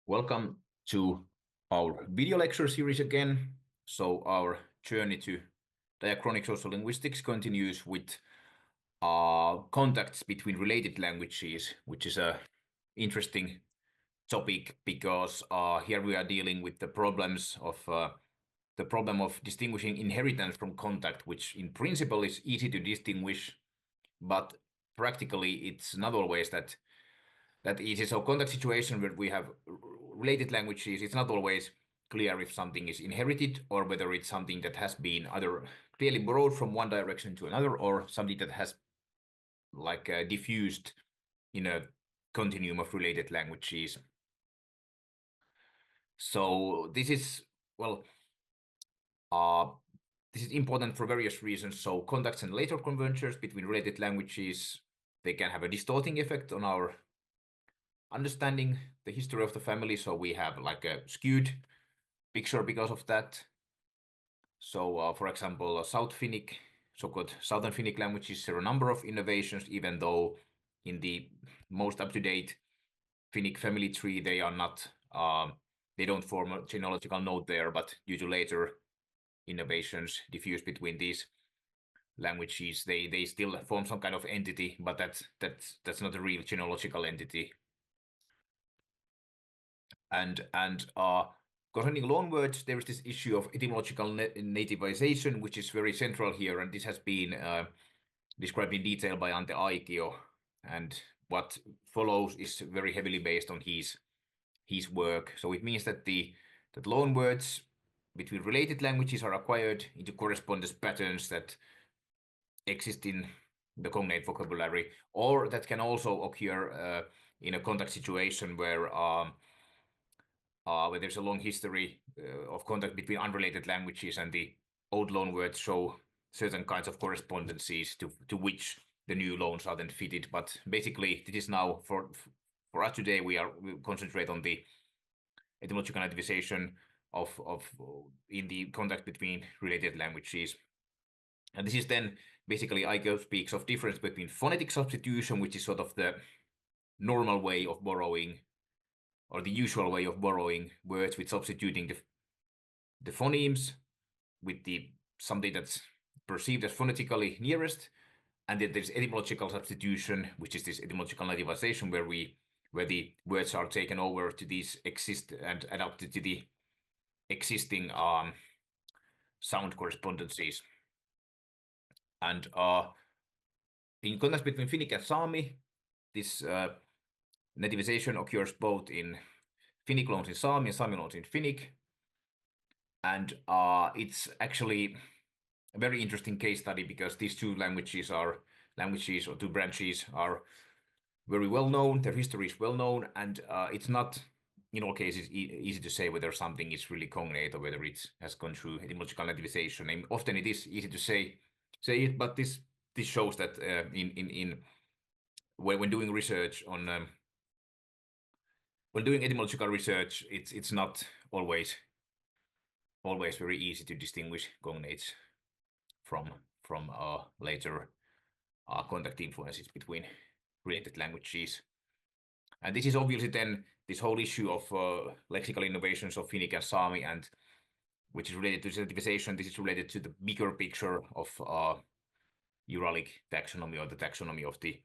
Welcome to our video lecture series again. So our journey to diachronic sociolinguistics continues with contacts between related languages, which is a interesting topic because here we are dealing with the problem of distinguishing inheritance from contact, which in principle is easy to distinguish, but practically it's not always that easy. So contact situation where we have related languages, it's not always clear if something is inherited or whether it's something that has been either clearly borrowed from one direction to another or something that has like diffused in a continuum of related languages. So this is, well, this is important for various reasons. So contacts and later convergence between related languages, they can have a distorting effect on our understanding the history of the family. So we have like a skewed picture because of that. So for example, South Finnic, so-called Southern Finnic languages, there are a number of innovations, even though in the most up-to-date Finnic family tree, they are not, they don't form a genealogical node there, but due to later innovations diffused between these languages, they still form some kind of entity, but that's not a real genealogical entity. And concerning loanwords, there is this issue of etymological nativization, which is very central here, and this has been described in detail by Ante Aikio, and what follows is very heavily based on his work. So it means that that loanwords between related languages are acquired into correspondence patterns that exist in the cognate vocabulary, or that can also occur in a contact situation where there's a long history of contact between unrelated languages, and the old loanwords show certain kinds of correspondences to which the new loans are then fitted. But basically, this is now for us today. We concentrate on the etymological nativization of in the contact between related languages. And this is then basically Aikio speaks of difference between phonetic substitution, which is sort of the normal way of borrowing, or the usual way of borrowing words with substituting the phonemes with something that's perceived as phonetically nearest, and then there's etymological substitution, which is this etymological nativization where the words are taken over to these exist and adapted to the existing sound correspondences. And in contrast between Finnic and Sami, this nativization occurs both in Finnic loans in Sami and Sami loans in Finnic. And it's actually a very interesting case study because these two languages or two branches are very well known, their history is well known, and it's not in all cases easy to say whether something is really cognate or whether it has gone through etymological nativization. And often it is easy to say it, but this shows that when doing research on when doing etymological research, it's not always very easy to distinguish cognates from later contact influences between related languages. And this is obviously then this whole issue of lexical innovations of Finnic and Sami, and which is related to nativization. This is related to the bigger picture of Uralic taxonomy, or the taxonomy of the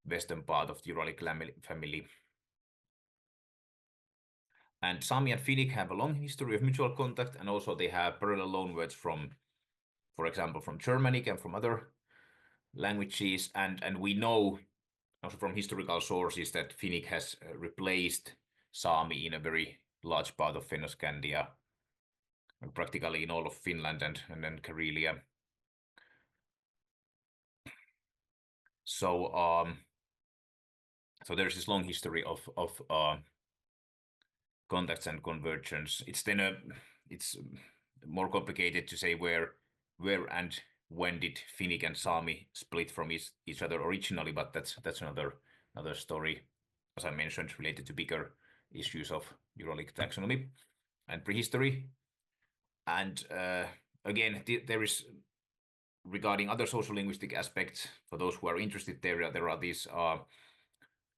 western part of the Uralic family. And Sami and Finnic have a long history of mutual contact, and also they have parallel loanwords from, for example, from Germanic and from other languages. And we know also from historical sources that Finnic has replaced Sami in a very large part of Fennoscandia, practically in all of Finland and then Karelia. So so there's this long history of contacts and convergence. It's then it's more complicated to say where and when did Finnic and Sami split from each other originally, but that's another story, as I mentioned, related to bigger issues of Uralic taxonomy and prehistory. And again, there is, regarding other social linguistic aspects, for those who are interested, there are these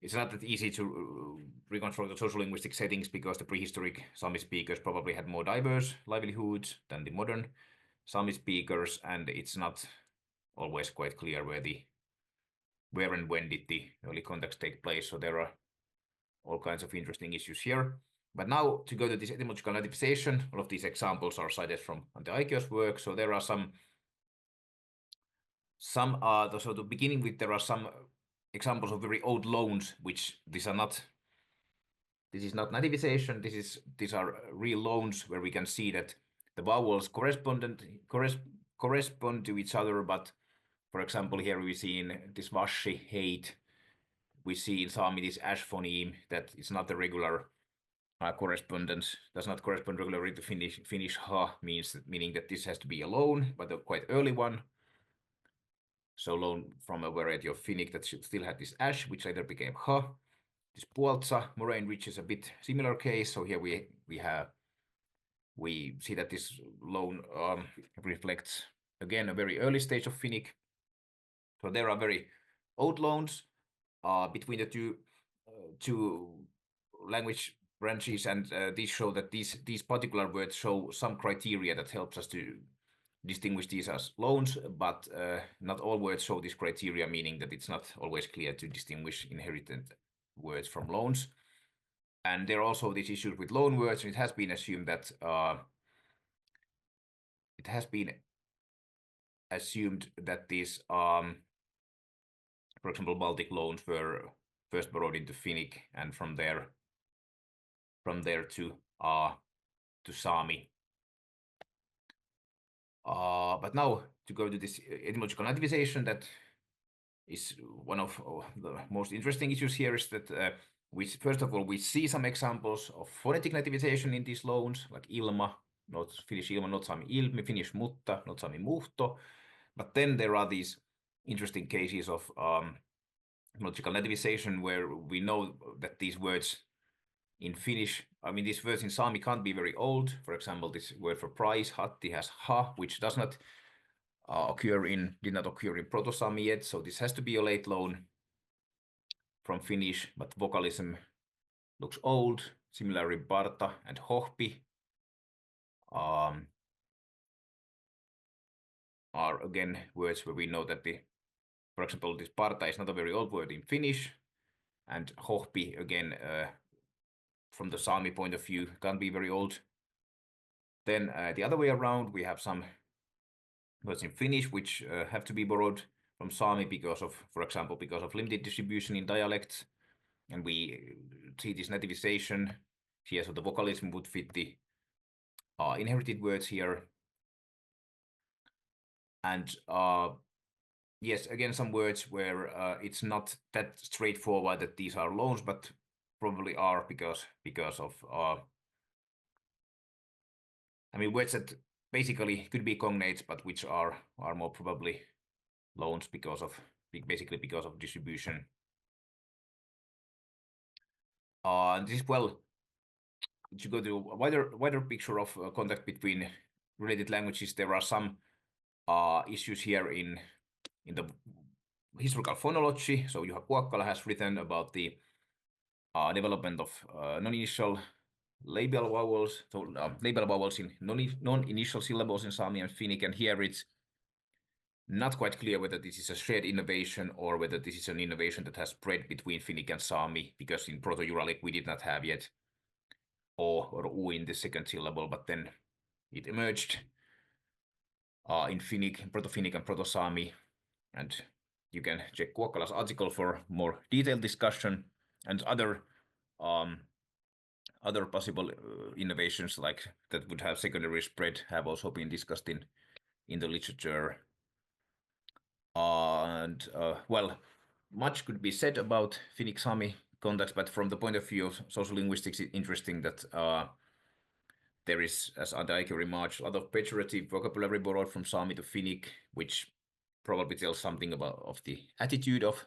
it's not that easy to reconstruct the social linguistic settings because the prehistoric Sami speakers probably had more diverse livelihoods than the modern Sami speakers, and it's not always quite clear where and when did the early contacts take place. So there are all kinds of interesting issues here. But now to go to this etymological nativization, all of these examples are cited from Ante Aikio's work. So there are some so to beginning with, there are some examples of very old loans, which this is not nativization. These are real loans where we can see that the vowels correspond to each other. But for example, here we see in this vashi, hate, we see in Sami this ash phoneme that it's not a regular correspondence, does not correspond regularly to Finnish ha, meaning that this has to be a loan, but a quite early one. So loan from a variety of Finnic that still had this ash, which later became ha. This puoltsa moraine ridge is a bit similar case. So here we see that this loan reflects again a very early stage of Finnic. So there are very old loans between the two language branches, and these show that these particular words show some criteria that helps us to distinguish these as loans, but not all words show this criteria, meaning that it's not always clear to distinguish inherited words from loans. And there are also these issues with loan words, and it has been assumed that these, for example, Baltic loans were first borrowed into Finnic, and from there to Sami. But now to go to this etymological nativization, that is one of the most interesting issues here, is that first of all, we see some examples of phonetic nativization in these loans, like ilma, not Finnish ilma, not Sami ilmi, Finnish mutta, not Sami muhto. But then there are these interesting cases of etymological nativization where we know that these words in Finnish, these words in Sami can't be very old. For example, this word for price, hatti, has ha, which did not occur in Proto-Sami yet. So this has to be a late loan from Finnish, but vocalism looks old. Similarly, parta and hohpi are again words where we know that for example, this parta is not a very old word in Finnish, and hohpi again, from the Sami point of view, can't be very old. Then the other way around, we have some words in Finnish which have to be borrowed from Sami because of, for example, because of limited distribution in dialects, and we see this nativization here. So the vocalism would fit the inherited words here, and yes, again, some words where it's not that straightforward that these are loans, but probably are because of words that basically could be cognates, but which are more probably loans because of distribution. This is, well, to go to a wider picture of contact between related languages, there are some issues here in the historical phonology. So Juha Kuokkala has written about the development of non-initial labial vowels, so labial vowels in non-initial syllables in Sami and Finnic, and here it's not quite clear whether this is a shared innovation or whether this is an innovation that has spread between Finnic and Sami, because in Proto-Uralic we did not have yet O or U in the second syllable, but then it emerged in Finnic, Proto-Finnic and Proto-Sami, and you can check Kuokkala's article for more detailed discussion, and other possible innovations like that would have secondary spread have also been discussed in the literature. And well, much could be said about Finnic Sami contacts, but from the point of view of social linguistics, it's interesting that there is, as Ante Aikio remarked, a lot of pejorative vocabulary borrowed from Sami to Finnic, which probably tells something of the attitude of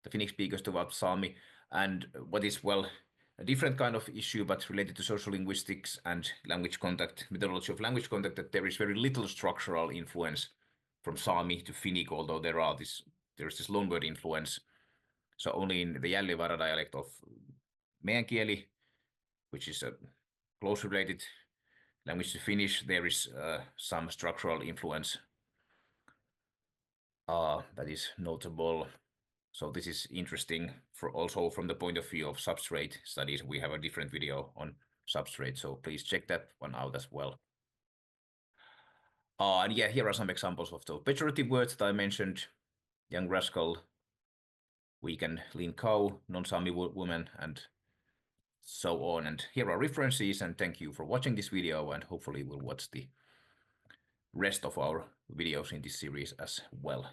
the Finnic speakers towards Sami. And what is, well, a different kind of issue, but related to social linguistics and language contact, methodology of language contact, that there is very little structural influence from Sami to Finnic, although there is this loanword influence. So only in the Gällivare dialect of meänkieli, which is a close related language to Finnish, there is some structural influence that is notable. So this is interesting for also from the point of view of substrate studies. We have a different video on substrate, so please check that one out as well. And yeah, here are some examples of those pejorative words that I mentioned: young rascal, weak and lean cow, non-Sami woman, and so on. And here are references, and thank you for watching this video, and hopefully we'll watch the rest of our videos in this series as well.